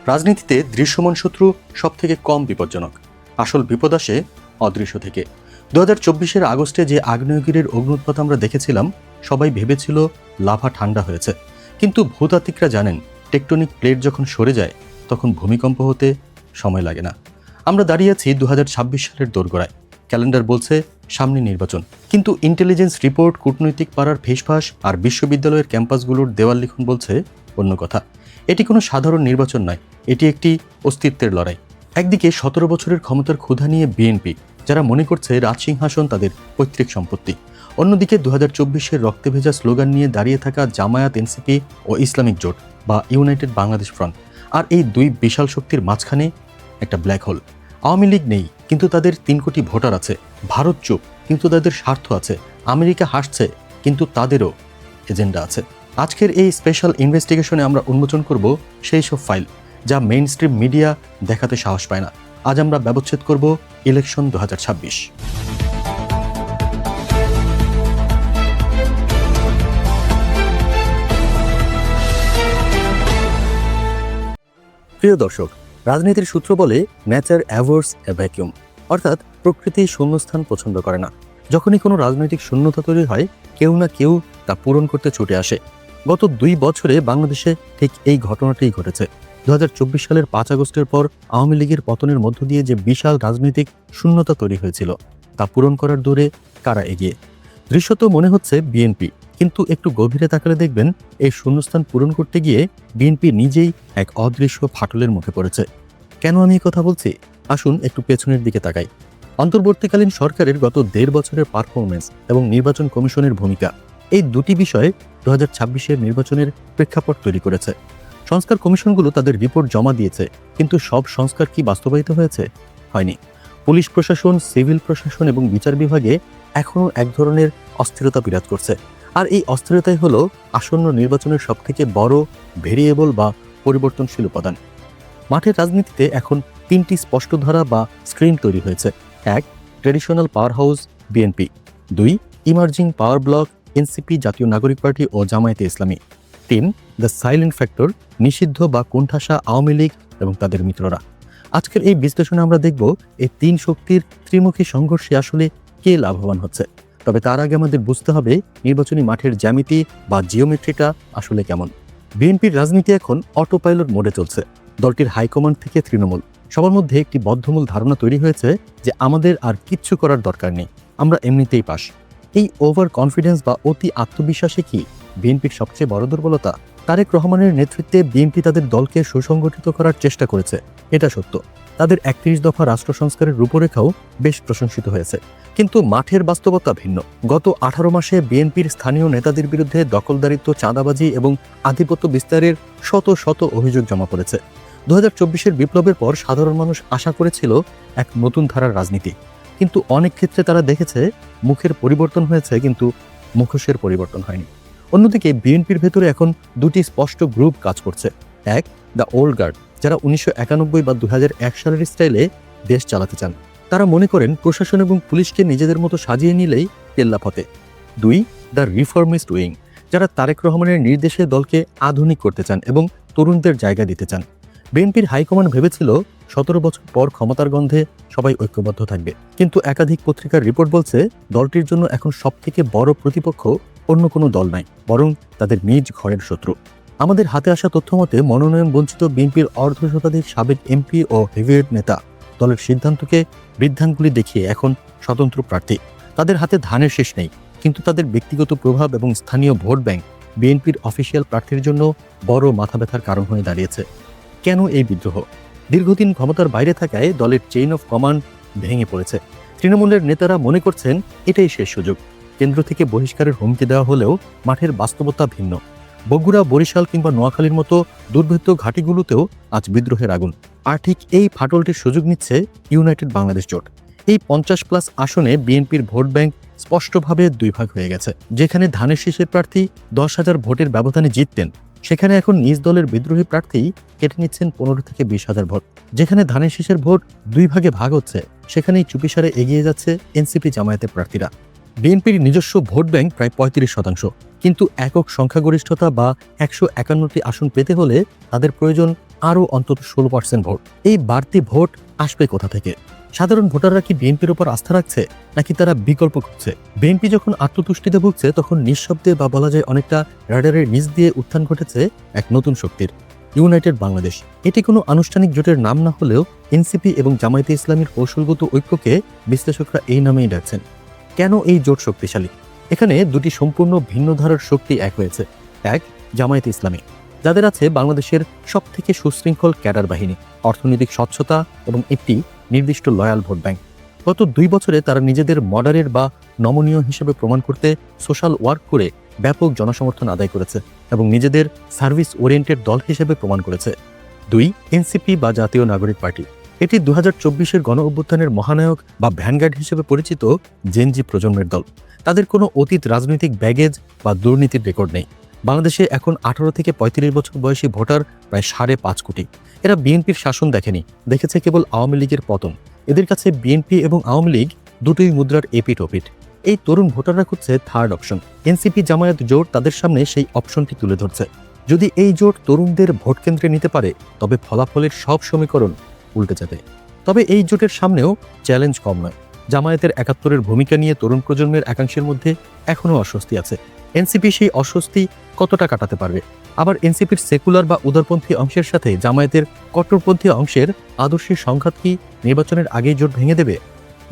রাজনীতিতে দৃশ্যমান শত্রু সবথেকে কম বিপজ্জনক। আসল বিপদ আসে অদৃশ্য থেকে। 2024 আগস্টে যে আগ্নেয়গিরির অগ্নুৎপাত আমরা দেখেছিলাম, সবাই ভেবেছিল লাভা ঠান্ডা হয়েছে। কিন্তু ভূতাত্ত্বিকরা জানেন, টেকটনিক প্লেট যখন সরে যায় তখন ভূমিকম্প হতে সময় লাগে না। আমরা দাঁড়িয়ে আছি 2026 সালের দোরগোড়ায়। ক্যালেন্ডার বলছে সামনে নির্বাচন, কিন্তু ইন্টেলিজেন্স রিপোর্ট, কূটনৈতিক পাড়ার ফেসফাস আর বিশ্ববিদ্যালয়ের ক্যাম্পাসগুলোর দেওয়াল লিখন বলছে অন্য কথা। এটি কোনো সাধারণ নির্বাচন নয়, এটি একটি অস্তিত্বের লড়াই। একদিকে 17 বছরের ক্ষমতার ক্ষুধা নিয়ে বিএনপি, যারা মনে করছে রাজসিংহাসন তাদের পৈতৃক সম্পত্তি। অন্যদিকে 2024-এর রক্তে ভেজা স্লোগান নিয়ে দাঁড়িয়ে থাকা জামায়াত, এনসিপি ও ইসলামিক জোট বা ইউনাইটেড বাংলাদেশ ফ্রন্ট। আর এই দুই বিশাল শক্তির মাঝখানে একটা ব্ল্যাক হোল। আওয়ামী লীগ নেই, কিন্তু তাদের 3 কোটি ভোটার আছে। ভারত চুপ, কিন্তু তাদের স্বার্থ আছে। আমেরিকা হাসছে, কিন্তু তাদেরও এজেন্ডা আছে। আজকের এই স্পেশাল ইনভেস্টিগেশনে আমরা উন্মোচন করব সেই সব ফাইল যা মেইন স্ট্রিম মিডিয়া দেখাতে সাহস পায় না। আজ আমরা ব্যবচ্ছেদ করব ইলেকশন 2026। প্রিয় দর্শক, রাজনীতির সূত্র বলে নেচার অ্যাভোর্স এ ভ্যাকিউম, অর্থাৎ প্রকৃতি শূন্যস্থান পছন্দ করে না। যখনই কোনো রাজনৈতিক শূন্যতা তৈরি হয়, কেউ না কেউ তা পূরণ করতে ছুটে আসে। গত 2 বছরে বাংলাদেশে ঠিক এই ঘটনাটাই ঘটেছে। 2024 সালের 5 আগস্টের পর আওয়ামী লীগের পতনের মধ্য দিয়ে যে বিশাল রাজনৈতিক শূন্যতা তৈরি হয়েছিল, তা পূরণ করার দৌড়ে কারা এগিয়ে? দৃশ্যত মনে হচ্ছে বিএনপি, কিন্তু একটু গভীরে তাকালে দেখবেন এই শূন্যস্থান পূরণ করতে গিয়ে বিএনপি নিজেই এক অদৃশ্য ফাটলের মুখে পড়েছে। কেন আমি এই কথা বলছি? আসুন একটু পেছনের দিকে তাকাই। অন্তর্বর্তীকালীন সরকারের গত 1.5 বছরের পারফরমেন্স এবং নির্বাচন কমিশনের ভূমিকা, এই দুটি বিষয়ে 2026-এর নির্বাচনের প্রেক্ষাপট তৈরি করেছে। সংস্কার কমিশনগুলো তাদের রিপোর্ট জমা দিয়েছে, কিন্তু সব সংস্কার কি বাস্তবায়িত হয়েছে? হয়নি। পুলিশ প্রশাসন, সিভিল প্রশাসন এবং বিচার বিভাগে এখনও এক ধরনের অস্থিরতা বিরাজ করছে। আর এই অস্থিরতাই হলো আসন্ন নির্বাচনের সবথেকে বড় ভেরিয়েবল বা পরিবর্তনশীল উপাদান। মাঠের রাজনীতিতে এখন 3টি স্পষ্ট ধারা বা স্ট্রিম তৈরি হয়েছে। 1. Traditional power house BNP. 2. Emerging power block NCP, Jatiya Nagarik party O Jamaat-e Islami. 3. The silent factor, নিষিদ্ধ বা কোণঠাসা আওয়ামী লীগ এবং তাদের মিত্ররা। আজকের এই বিশ্লেষণে আমরা দেখব এই 3 শক্তির ত্রিমুখী সংঘর্ষে আসলে কে লাভবান হচ্ছে। তবে তার আগে আমাদের বুঝতে হবে নির্বাচনী মাঠের জ্যামিতি বা জিওমেট্রিটা আসলে কেমন। বিএনপির রাজনীতি এখন অটো পাইলট মোডে চলছে। দলটির হাইকমান্ড থেকে তৃণমূল সবার মধ্যে একটি বদ্ধমূল ধারণা তৈরি হয়েছে যে আমাদের আর কিচ্ছু করার দরকার নেই, আমরা এমনিতেই পাস। এই ওভার কনফিডেন্স বা অতি আত্মবিশ্বাসে কি বিএনপির সবচেয়ে বড় দুর্বলতা? তারেক রহমানের নেতৃত্বে বিএনপি তাদের দলকে সুসংগঠিত করার চেষ্টা করেছে, এটা সত্য। তাদের 31 দফা রাষ্ট্র সংস্কারের রূপরেখাও বেশ প্রশংসিত হয়েছে, কিন্তু মাঠের বাস্তবতা ভিন্ন। গত 18 মাসে বিএনপির স্থানীয় নেতাদের বিরুদ্ধে দখলদারিত্ব, চাঁদাবাজি এবং আধিপত্য বিস্তারের শত শত অভিযোগ জমা পড়েছে। 2024-এর বিপ্লবের পর সাধারণ মানুষ আশা করেছিল এক নতুন ধারার রাজনীতি, কিন্তু অনেক ক্ষেত্রে তারা দেখেছে মুখের পরিবর্তন হয়েছে, কিন্তু মুখোশের পরিবর্তন হয়নি। অন্যদিকে বিএনপির ভেতরে এখন 2টি স্পষ্ট গ্রুপ কাজ করছে। 1. দ্য ওল্ড গার্ড, যারা 1991 বা 2001 সালের স্টাইলে দেশ চালাতে চান। তারা মনে করেন প্রশাসন এবং পুলিশকে নিজেদের মতো সাজিয়ে নিলেই কেল্লা ফতে। 2. দ্য রিফর্মিস্ট উইং, যারা তারেক রহমানের নির্দেশে দলকে আধুনিক করতে চান এবং তরুণদের জায়গা দিতে চান। বিএনপির হাইকমান্ড ভেবেছিল 17 বছর পর ক্ষমতার গন্ধে সবাই ঐক্যবদ্ধ থাকবে, কিন্তু একাধিক পত্রিকার রিপোর্ট বলছে দলটির জন্য এখন সবথেকে বড় প্রতিপক্ষ অন্য কোনো দল নাই, বরং তাদের নিজ ঘরের শত্রু। আমাদের হাতে আসা তথ্য মতে মনোনয়ন বঞ্চিত বিএনপির অর্ধশতাধিক সাবেক এমপি ও হেভিওয়েট নেতা দলের সিদ্ধান্তকে বৃদ্ধাঙ্গুলি দেখিয়ে এখন স্বতন্ত্র প্রার্থী। তাদের হাতে ধানের শেষ নেই, কিন্তু তাদের ব্যক্তিগত প্রভাব এবং স্থানীয় ভোট ব্যাংক বিএনপির অফিসিয়াল প্রার্থীর জন্য বড় মাথা ব্যথার কারণ হয়ে দাঁড়িয়েছে। কেন এই বিদ্রোহ? দীর্ঘদিন ক্ষমতার বাইরে থাকায় দলের চেইন অফ কমান্ড ভেঙে পড়েছে। তৃণমূলের নেতারা মনে করছেন এটাই শেষ সুযোগ। কেন্দ্র থেকে বহিষ্কারের হুমকি দেওয়া হলেও মাঠের বাস্তবতা ভিন্ন। বগুড়া, বরিশাল কিংবা নোয়াখালীর মতো দুর্ভেদ্য ঘাঁটিগুলোতেও আজ বিদ্রোহের আগুন। আর ঠিক এই ফাটলটির সুযোগ নিচ্ছে ইউনাইটেড বাংলাদেশ জোট। এই 50+ আসনে বিএনপির ভোট ব্যাংক স্পষ্টভাবে 2 ভাগ হয়ে গেছে। যেখানে ধানের শীষের প্রার্থী 10,000 ভোটের ব্যবধানে জিততেন, সেখানে এখন নিজ দলের বিদ্রোহী প্রার্থী কেটে নিচ্ছেন 15 থেকে 20,000 ভোট। যেখানে ধানের শীষের ভোট 2 ভাগে ভাগ হচ্ছে, সেখানেই চুপিসারে এগিয়ে যাচ্ছে এনসিপি, জামায়াতের প্রার্থীরা। বিএনপির নিজস্ব ভোট ব্যাংক প্রায় 35%, কিন্তু একক সংখ্যাগরিষ্ঠতা বা 151টি আসন পেতে হলে তাদের প্রয়োজন আরও অন্তত 16% ভোট। এই বাড়তি ভোট আসবে কোথা থেকে? সাধারণ ভোটাররা কি বিএনপির উপর আস্থা রাখছে, নাকি তারা বিকল্প খুঁজছে? বিএনপি যখন আত্মতুষ্টিতে ভুগছে, তখন নিঃশব্দে বা বলা যায় অনেকটা রাডারের নিচ দিয়ে উত্থান ঘটেছে এক নতুন শক্তির, ইউনাইটেড বাংলাদেশ। এটি কোনো আনুষ্ঠানিক জোটের নাম না হলেও এনসিপি এবং জামায়াতে ইসলামীর কৌশলগত ঐক্যকে বিশ্লেষকরা এই নামেই ডাকছেন। কেন এই জোট শক্তিশালী? এখানে দুটি সম্পূর্ণ ভিন্ন ধারার শক্তি এক হয়েছে। এক, জামায়াতে ইসলামী, যাদের আছে বাংলাদেশের সবথেকে সুশৃঙ্খল ক্যাডার বাহিনী, অর্থনৈতিক স্বচ্ছতা এবং একটি নির্দিষ্ট লয়াল ভোট ব্যাংক। গত 2 বছরে তারা নিজেদের মডারেট বা নমনীয় হিসেবে প্রমাণ করতে সোশ্যাল ওয়ার্ক করে ব্যাপক জনসমর্থন আদায় করেছে এবং নিজেদের সার্ভিস ওরিয়েন্টেড দল হিসেবে প্রমাণ করেছে। 2, এনসিপি বা জাতীয় নাগরিক পার্টি। এটি 2024-এর গণ অভ্যুত্থানের মহানায়ক বা ভ্যানগার্ড হিসেবে পরিচিত জেনজি প্রজন্মের দল। তাদের কোনো অতীত রাজনৈতিক ব্যাগেজ বা দুর্নীতির রেকর্ড নেই। বাংলাদেশে এখন 18 থেকে 35 বছর বয়সী ভোটার প্রায় 5.5 কোটি। এরা বিএনপির শাসন দেখেনি, দেখেছে কেবল আওয়ামী লীগের পতন। এদের কাছে বিএনপি এবং আওয়ামী লীগ দুটোই মুদ্রার এপিঠ ওপিঠ। এই তরুণ ভোটাররা খুঁজছে থার্ড অপশন। এনসিপি জামায়াত জোট তাদের সামনে সেই অপশনটি তুলে ধরছে। যদি এই জোট তরুণদের ভোট কেন্দ্রে নিতে পারে, তবে ফলাফলের সব সমীকরণ উল্টে যাবে। তবে এই জোটের সামনেও চ্যালেঞ্জ কম নয়। জামায়াতের 71-এর ভূমিকা নিয়ে তরুণ প্রজন্মের একাংশের মধ্যে এখনও অস্বস্তি আছে। এনসিপি সেই অস্বস্তি কতটা কাটাতে পারবে? আবার এনসিপির সেকুলার বা উদারপন্থী অংশের সাথে জামায়াতের কট্টরপন্থী অংশের আদর্শের সংঘাত কি নির্বাচনের আগেই জোট ভেঙে দেবে?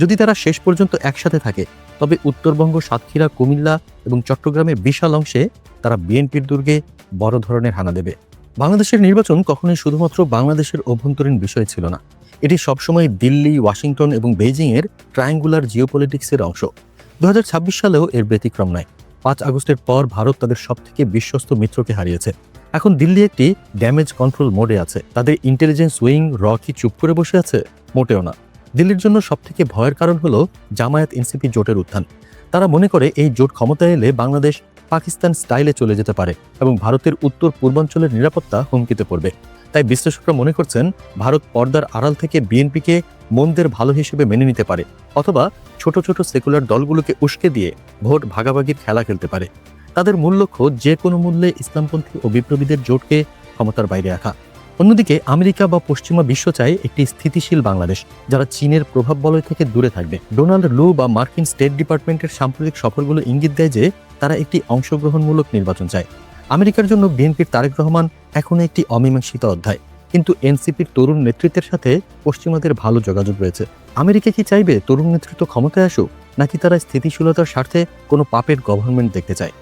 যদি তারা শেষ পর্যন্ত একসাথে থাকে, তবে উত্তরবঙ্গ, সাতক্ষীরা, কুমিল্লা এবং চট্টগ্রামের বিশাল অংশে তারা বিএনপির দুর্গে বড় ধরনের হানা দেবে। বাংলাদেশের নির্বাচন কখনোই শুধুমাত্র বাংলাদেশের অভ্যন্তরীণ বিষয় ছিল না। এটি সবসময় দিল্লি, ওয়াশিংটন এবং বেইজিংয়ের ট্রায়াঙ্গুলার জিওপলিটিক্সের অংশ। 2026 সালেও এর ব্যতিক্রম নয়। 5 আগস্টের পর ভারত তাদের সবথেকে বিশ্বস্ত মিত্রকে হারিয়েছে। এখন দিল্লি একটি ড্যামেজ কন্ট্রোল মোডে আছে। তাদের ইন্টেলিজেন্স উইং কি চুপ করে বসে আছে? মোটেও না। দিল্লির জন্য সবথেকে ভয়ের কারণ হলো জামায়াত এনসিপি জোটের উত্থান। তারা মনে করে এই জোট ক্ষমতায় এলে বাংলাদেশ পাকিস্তান স্টাইলে চলে যেতে পারে এবং ভারতের উত্তর পূর্বাঞ্চলের নিরাপত্তা হুমকিতে পড়বে। তাই বিশ্লেষকরা মনে করছেন, ভারত পর্দার আড়াল থেকে বিএনপিকে মন্দের ভালো হিসেবে মেনে নিতে পারে, অথবা ছোট ছোট সেকুলার দলগুলোকে উস্কে দিয়ে ভোট ভাগাভাগির খেলা খেলতে পারে। তাদের মূল লক্ষ্য যে কোনো মূল্যে ইসলামপন্থী ও বিপ্লবীদের জোটকে ক্ষমতার বাইরে রাখা। অন্যদিকে আমেরিকা বা পশ্চিমা বিশ্ব চায় একটি স্থিতিশীল বাংলাদেশ, যারা চীনের প্রভাব বলয় থেকে দূরে থাকবে। ডোনাল্ড লু বা মার্কিন স্টেট ডিপার্টমেন্টের সাম্প্রতিক সফরগুলো ইঙ্গিত দেয় যে তারা একটি অংশগ্রহণমূলক নির্বাচন চায়। আমেরিকার জন্য বিএনপির তারেক রহমান এখনো একটি অমীমাংসিত অধ্যায়, কিন্তু এনসিপির তরুণ নেতৃত্বের সাথে পশ্চিমাদের ভালো যোগাযোগ রয়েছে। আমেরিকা কি চাইবে তরুণ নেতৃত্ব ক্ষমতায় আসুক, নাকি তারা স্থিতিশীলতার স্বার্থে কোনো পাপেট গভর্নমেন্ট দেখতে চায়?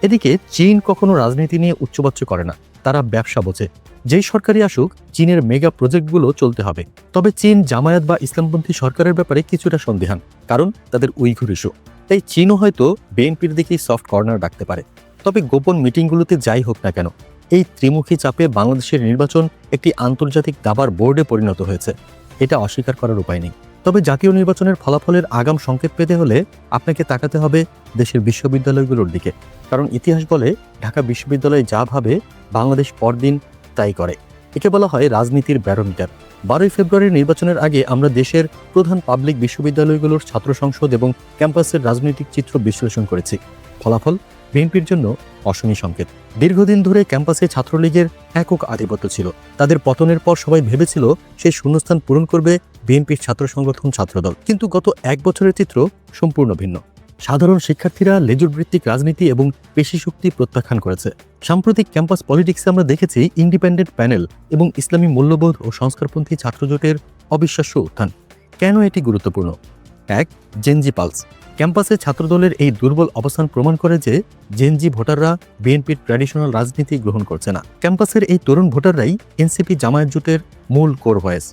এদিকে চীন কখনো রাজনীতি নিয়ে উচ্চবাচ্য করে না, তারা ব্যবসা বোঝে। যেই সরকারই আসুক, চীনের মেগা প্রজেক্টগুলো চলতে হবে। তবে চীন জামায়াত বা ইসলামপন্থী সরকারের ব্যাপারে কিছুটা সন্দিহান, কারণ তাদের উইঘুর ইস্যু। তাই চীনও হয়তো বিএনপির দিকেই সফট কর্নার রাখতে পারে। তবে গোপন মিটিংগুলোতে যাই হোক না কেন, এই ত্রিমুখী চাপে বাংলাদেশের নির্বাচন একটি আন্তর্জাতিক দাবার বোর্ডে পরিণত হয়েছে। এটা অস্বীকার করার উপায় নেই। তবে জাতীয় নির্বাচনের ফলাফলের আগাম সংকেত পেতে হলে আপনাকে তাকাতে হবে দেশের বিশ্ববিদ্যালয়গুলোর দিকে। কারণ ইতিহাস বলে, ঢাকা বিশ্ববিদ্যালয় যা ভাবে বাংলাদেশ পরদিন তাই করে। একে বলা হয় রাজনীতির ব্যারোমিটার। 12 ফেব্রুয়ারির নির্বাচনের আগে আমরা দেশের প্রধান পাবলিক বিশ্ববিদ্যালয়গুলোর ছাত্র সংসদ এবং ক্যাম্পাসের রাজনৈতিক চিত্র বিশ্লেষণ করেছি। ফলাফল বিএনপির জন্য অশনি সংকেত। দীর্ঘদিন ধরে ক্যাম্পাসে ছাত্রলীগের একক আধিপত্য ছিল। তাদের পতনের পর সবাই ভেবেছিল সেই শূন্যস্থান পূরণ করবে বিএনপির ছাত্র সংগঠন ছাত্রদল। কিন্তু গত 1 বছরের চিত্র সম্পূর্ণ ভিন্ন। সাধারণ শিক্ষার্থীরা লেজুর ভিত্তিক রাজনীতি এবং পেশি শক্তি প্রত্যাখ্যান করেছে। সাম্প্রতিক ক্যাম্পাস পলিটিক্সে আমরা দেখেছি ইন্ডিপেন্ডেন্ট প্যানেল এবং ইসলামী মূল্যবোধ ও সংস্কারপন্থী ছাত্রজোটের অবিশ্বাস্য উত্থান। কেন এটি গুরুত্বপূর্ণ? 1, জেনজি পালস। ক্যাম্পাসে ছাত্রদলের এই দুর্বল অবস্থান প্রমাণ করে যে জেনজি ভোটাররা বিএনপির ট্র্যাডিশনাল রাজনীতি গ্রহণ করছে না। ক্যাম্পাসের এই তরুণ ভোটাররাই এনসিপি জামায়াত জোটের মূল কোর ভয়েস।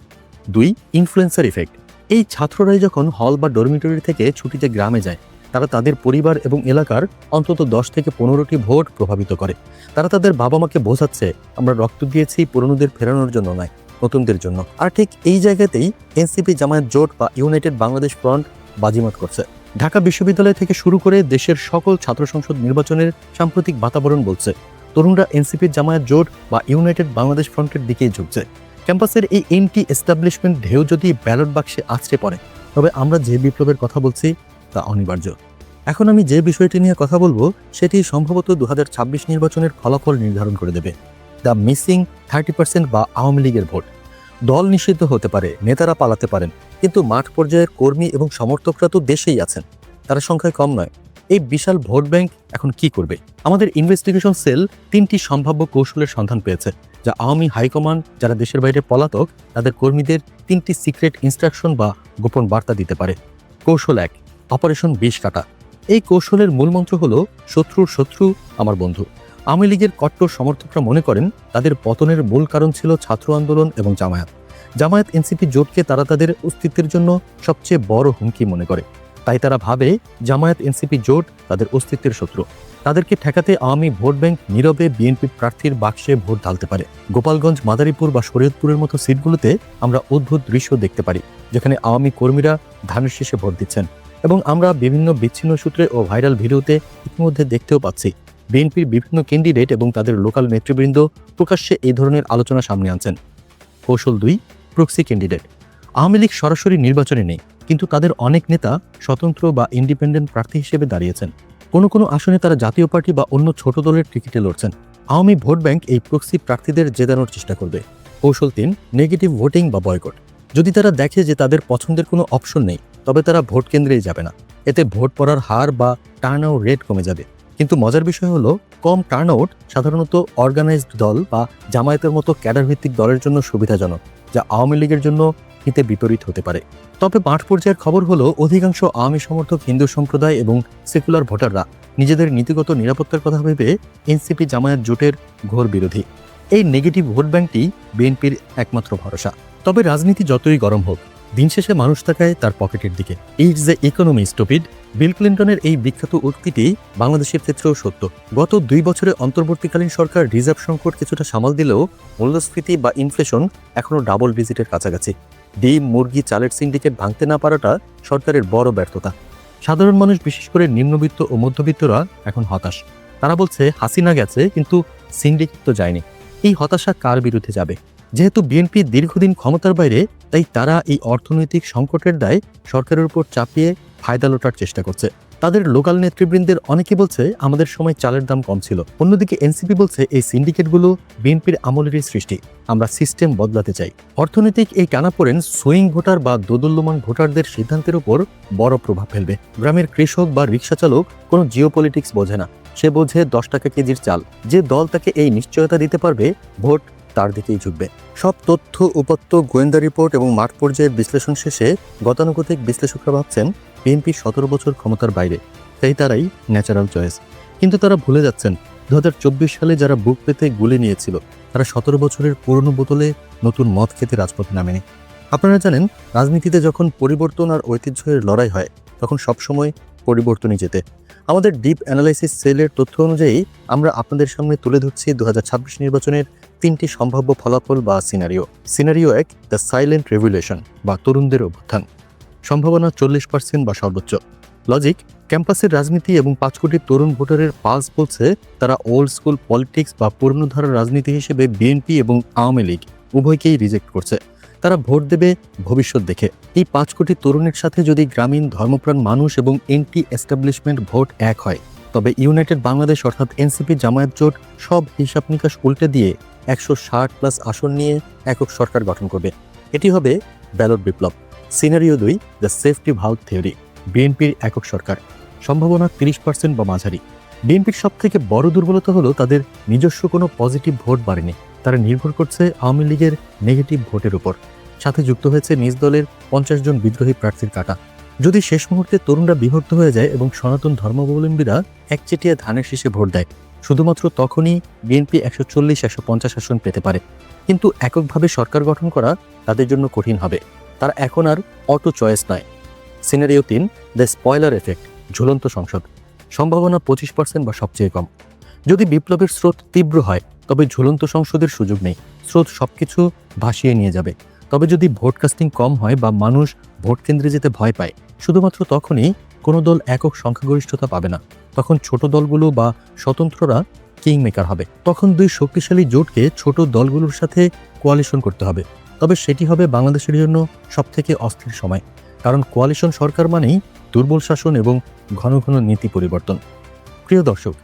2, influencer effect. এই ছাত্ররাই যখন হল বা ডরমিটরি থেকে ছুটিতে গ্রামে যায়, তারা তাদের পরিবার এবং এলাকার অন্তত 10 থেকে 15টি ভোট প্রভাবিত করে। তারা তাদের বাবা মাকে বোঝাচ্ছে, আমরা রক্ত দিয়েছি পুরনোদের ফেরানোর জন্য নয়, নতুনদের জন্য। আর ঠিক এই জায়গাতেই এনসিপি জামায়াত জোট বা ইউনাইটেড বাংলাদেশ ফ্রন্ট বাজিমাত করছে। ঢাকা বিশ্ববিদ্যালয় থেকে শুরু করে দেশের সকল ছাত্র সংসদ নির্বাচনের সাম্প্রতিক বাতাবরণ বলছে তরুণরা এনসিপি জামায়াত জোট বা ইউনাইটেড বাংলাদেশ ফ্রন্টের দিকেই ঝুঁকছে। ক্যাম্পাসের এই এন্টি এস্টাবলিশমেন্ট ঢেউ যদি ব্যালট বাক্সে আছড়ে পড়ে, তবে আমরা যে বিপ্লবের কথা বলছি তা অনিবার্য। এখন আমি যে বিষয়টি নিয়ে কথা বলবো সেটি সম্ভবত 2026 নির্বাচনের ফলাফল নির্ধারণ করে দেবে। দ্য মিসিং 30% বা আওয়ামী লীগের ভোট। দল নিষিদ্ধ হতে পারে, নেতারা পালাতে পারেন, কিন্তু মাঠ পর্যায়ের কর্মী এবং সমর্থকরা তো দেশেই আছেন, তারা সংখ্যায় কম নয়। এই বিশাল ভোট ব্যাংক এখন কি করবে? আমাদের ইনভেস্টিগেশন সেল 3টি সম্ভাব্য কৌশলের সন্ধান পেয়েছে, যা আওয়ামী হাইকমান্ড যারা দেশের বাইরে পলাতক তাদের কর্মীদের 3টি সিক্রেট ইনস্ট্রাকশন বা গোপন বার্তা দিতে পারে। কৌশল 1, অপারেশন বিষ কাটা। এই কৌশলের মূলমন্ত্র হলো শত্রুর শত্রু আমার বন্ধু। আওয়ামী লীগের কট্টর সমর্থকরা মনে করেন তাদের পতনের মূল কারণ ছিল ছাত্র আন্দোলন এবং জামায়াত এনসিপি জোটকে তারা তাদের অস্তিত্বের জন্য সবচেয়ে বড় হুমকি মনে করে। তাই তারা ভাবে জামায়াত এনসিপি জোট তাদের অস্তিত্বের শত্রু। তাদেরকে ঠেকাতে আওয়ামী ভোট ব্যাংক নীরবে বিএনপি প্রার্থীর বাক্সে ভোট ঢালতে পারে। গোপালগঞ্জ, মাদারীপুর বা শরীয়তপুরের মতো সিটগুলোতে আমরা অদ্ভুত দৃশ্য দেখতে পারি, যেখানে আওয়ামী কর্মীরা ধানের শীষে ভোট দিচ্ছেন। এবং আমরা বিভিন্ন বিচ্ছিন্ন সূত্রে ও ভাইরাল ভিডিওতে ইতিমধ্যে দেখতেও পাচ্ছি বিএনপির বিভিন্ন ক্যান্ডিডেট এবং তাদের লোকাল নেতৃবৃন্দ প্রকাশ্যে এই ধরনের আলোচনা সামনে আনছেন। কৌশল 2, প্রক্সি ক্যান্ডিডেট। আওয়ামী লীগ সরাসরি নির্বাচনে নেই, কিন্তু তাদের অনেক নেতা স্বতন্ত্র বা ইন্ডিপেন্ডেন্ট প্রার্থী হিসেবে দাঁড়িয়েছেন। কোনো কোনো আসনে তারা জাতীয় পার্টি বা অন্য ছোট দলের টিকিটে লড়ছেন। আওয়ামী ভোট ব্যাংক এই প্রক্সি প্রার্থীদের জেতানোর চেষ্টা করবে। কৌশল 3, নেগেটিভ ভোটিং বা বয়কট। যদি তারা দেখে যে তাদের পছন্দের কোনো অপশন নেই, তবে তারা ভোট কেন্দ্রেই যাবে না। এতে ভোট পড়ার হার বা টার্নআউট রেট কমে যাবে। কিন্তু মজার বিষয় হলো, কম টার্নআউট সাধারণত অর্গানাইজড দল বা জামায়াতের মতো ক্যাডার ভিত্তিক দলের জন্য সুবিধাজনক, যা আওয়ামী লীগের জন্য হিতে বিপরীত হতে পারে। তবে মাঠ পর্যায়ের খবর হলো, অধিকাংশ আওয়ামী সমর্থক হিন্দু সম্প্রদায় এবং সেকুলার ভোটাররা নিজেদের নীতিগত নিরাপত্তার কথা ভেবে এনসিপি জামায়াত জোটের ঘোর বিরোধী। এই নেগেটিভ ভোট ব্যাংকটি বিএনপির একমাত্র ভরসা। তবে রাজনীতি যতই গরম হোক, দিন শেষে মানুষ তাকায় তার পকেটের দিকে। It's the economy stupid. Bill ক্লিন্টনের এই বিখ্যাত উক্তিটি বাংলাদেশের ক্ষেত্রেও সত্য। গত 2 বছরে অন্তর্বর্তীকালীন সরকার রিজার্ভ সংকট কিছুটা সামাল দিলেও মূল্যস্ফীতি বা ইনফ্লেশন এখনও ডাবল ডিজিটের কাছাকাছি। ডিম, মুরগি, চালের সিন্ডিকেট ভাঙতে না পারাটা সরকারের বড় ব্যর্থতা। সাধারণ মানুষ, বিশেষ করে নিম্নবিত্ত ও মধ্যবিত্তরা এখন হতাশ। তারা বলছে, হাসিনা গেছে কিন্তু সিন্ডিকেট তো যায়নি। এই হতাশা কার বিরুদ্ধে যাবে? যেহেতু বিএনপি দীর্ঘদিন ক্ষমতার বাইরে, তাই তারা এই অর্থনৈতিক সংকটের দায় সরকারের উপর চাপিয়ে ফায়দা লোটার চেষ্টা করছে। তাদের লোকাল নেতৃবৃন্দের অনেকে বলছে, আমাদের সময় চালের দাম কম ছিল। অন্যদিকে এনসিপি বলছে, এই সিন্ডিকেটগুলো বিএনপির আমলেরই সৃষ্টি, আমরা সিস্টেম বদলাতে চাই। অর্থনৈতিক এই টানাপোড়েন সুইং ভোটার বা দোদুল্যমান ভোটারদের সিদ্ধান্তের উপর বড় প্রভাব ফেলবে। গ্রামের কৃষক বা রিক্সা চালক কোনো জিওপলিটিক্স বোঝে না, সে বোঝে 10 টাকা কেজির চাল। যে দল তাকে এই নিশ্চয়তা দিতে পারবে, ভোট তার দিকেই ঝুঁকবে। সব তথ্য, উপাত্ত, গোয়েন্দা রিপোর্ট এবং মাঠ পর্যায়ের বিশ্লেষণ শেষে গতানুগতিক বিশ্লেষকরা ভাবছেন বিএনপি 17 বছর ক্ষমতার বাইরে, তাই তারাই ন্যাচারাল চয়েস। কিন্তু তারা ভুলে যাচ্ছেন 2024 সালে যারা বুক পেতে গুলি নিয়েছিল, তারা 17 বছরের পুরনো বোতলে নতুন মদ খেতে রাজপথে নামেনি। আপনারা জানেন, রাজনীতিতে যখন পরিবর্তন আর ঐতিহ্যের লড়াই হয়, তখন সবসময় পরিবর্তনই জেতে। আমাদের ডিপ অ্যানালাইসিস সেলের তথ্য অনুযায়ী আমরা আপনাদের সামনে তুলে ধরছি 2026 নির্বাচনের 3টি সম্ভাব্য ফলাফল বা scenario. Scenario 1, the silent revolution বা তরুণদের অভ্যুত্থান। সম্ভাবনা 40% বা সর্বোচ্চ। লজিক, ক্যাম্পাসের রাজনীতি এবং 5 কোটি তরুণ ভোটারের পালস বলছে তারা ওল্ড স্কুল পলিটিক্স বা পুরনো ধারার রাজনীতি হিসেবে বিএনপি এবং আওয়ামী লীগ উভয়কেই রিজেক্ট করছে। তারা ভোট দেবে ভবিষ্যৎ দেখে। এই 5 কোটি তরুণের সাথে যদি গ্রামীণ ধর্মপ্রাণ মানুষ এবং এন্টি এস্টাবলিশমেন্ট ভোট এক হয়, তবে ইউনাইটেড বাংলাদেশ অর্থাৎ এনসিপি জামায়াত জোট সব হিসাব নিকাশ উল্টে দিয়ে 160+ আসন নিয়ে একক সরকার গঠন করবে। এটি হবে ballot Biplab. Scenario 2, the safety valve theory. বিএনপির একক সরকার। সম্ভাবনা 30% বা মাঝারি। বিএনপির সবথেকে বড় দুর্বলতা হলো তাদের নিজস্ব কোনো পজিটিভ ভোট বাড়েনি। তারা নির্ভর করছে আওয়ামী লীগের নেগেটিভ ভোটের উপর। সাথে যুক্ত হয়েছে নিজ দলের 50 জন বিদ্রোহী প্রার্থীর কাটা। যদি শেষ মুহূর্তে তরুণরা বিভক্ত হয়ে যায় এবং সনাতন ধর্মাবলম্বীরা একচেটিয়া ধানের শীষে ভোট দেয়, শুধুমাত্র তখনই বিএনপি 140-150 আসন পেতে পারে। কিন্তু এককভাবে সরকার গঠন করা তাদের জন্য কঠিন হবে। তারা এখন আর অটো চয়েস নয়। সিনারিও 3, দ্য স্পয়লার এফেক্ট, ঝুলন্ত সংসদ। সম্ভাবনা 25% বা সবচেয়ে কম। যদি বিপ্লবের স্রোত তীব্র হয়, তবে ঝুলন্ত সংসদের সুযোগ নেই। স্রোত সবকিছু ভাসিয়ে নিয়ে যাবে। তবে যদি ভোট কাস্টিং কম হয় বা মানুষ ভোট কেন্দ্রে যেতে ভয় পায়, শুধুমাত্র তখনই কোনো দল একক সংখ্যাগরিষ্ঠতা পাবে না। তখন ছোট দলগুলো বা স্বতন্ত্ররা কিং মেকার হবে। তখন 2 শক্তিশালী জোটকে ছোট দলগুলোর সাথে কোয়ালিশন করতে হবে। তবে সেটি হবে বাংলাদেশের জন্য সবথেকে অস্থির সময়, কারণ কোয়ালিশন সরকার মানেই দুর্বল শাসন এবং ঘন ঘন নীতি পরিবর্তন। প্রিয় দর্শক,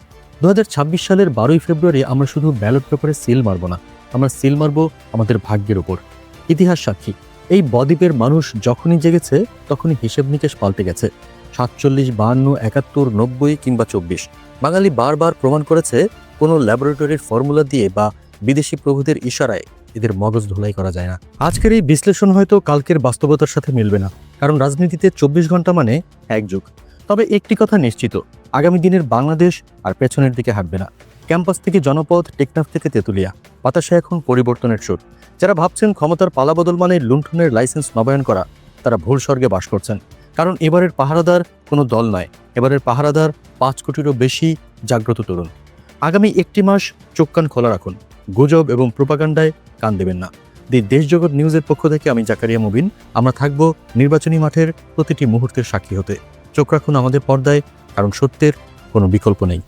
2026 সালের 12ই ফেব্রুয়ারি আমরা শুধু ব্যালট পেপারে সিল মারব না, আমরা সিল মারব আমাদের ভাগ্যের উপর। ইতিহাস সাক্ষী, এই বদ্বীপের মানুষ যখনই জেগেছে তখনই হিসেব নিকেশ পাল্টে গেছে। 47, 52, 71, 90 কিংবা 24, বাঙালি বারবার প্রমাণ করেছে কোনো ল্যাবরেটরির ফর্মুলা দিয়ে বা বিদেশি প্রভুদের ইশারায় এদের মগজ ধোলাই করা যায় না। আজকের এই বিশ্লেষণ হয়তো কালকের বাস্তবতার সাথে মিলবে না, কারণ রাজনীতিতে 24 ঘন্টা মানে এক যুগ। তবে একটি কথা নিশ্চিত, আগামী দিনের বাংলাদেশ আর পেছনের দিকে হাঁটবে না। ক্যাম্পাস থেকে জনপদ, টেকনাফ থেকে তেঁতুলিয়া, বাতাসে এখন পরিবর্তনের সুর। যারা ভাবছেন ক্ষমতার পালাবদল মানে লুণ্ঠনের লাইসেন্স নবায়ন করা, তারা ভুল স্বর্গে বাস করছেন। কারণ এবারের পাহারাদার কোনো দল নয়, এবারের পাহারাদার 5 কোটিরও বেশি জাগ্রত তরুণ। আগামী একটি মাস চোখ কান খোলা রাখুন, গুজব এবং প্রোপাগান্ডায় কান দেবেন না। দি দেশজগৎ নিউজের পক্ষ থেকে আমি জাকারিয়া মুবিন। আমরা থাকব নির্বাচনী মাঠের প্রতিটি মুহূর্তের সাক্ষী হতে। চোখ রাখুন আমাদের পর্দায়, কারণ সত্যের কোনো বিকল্প নেই।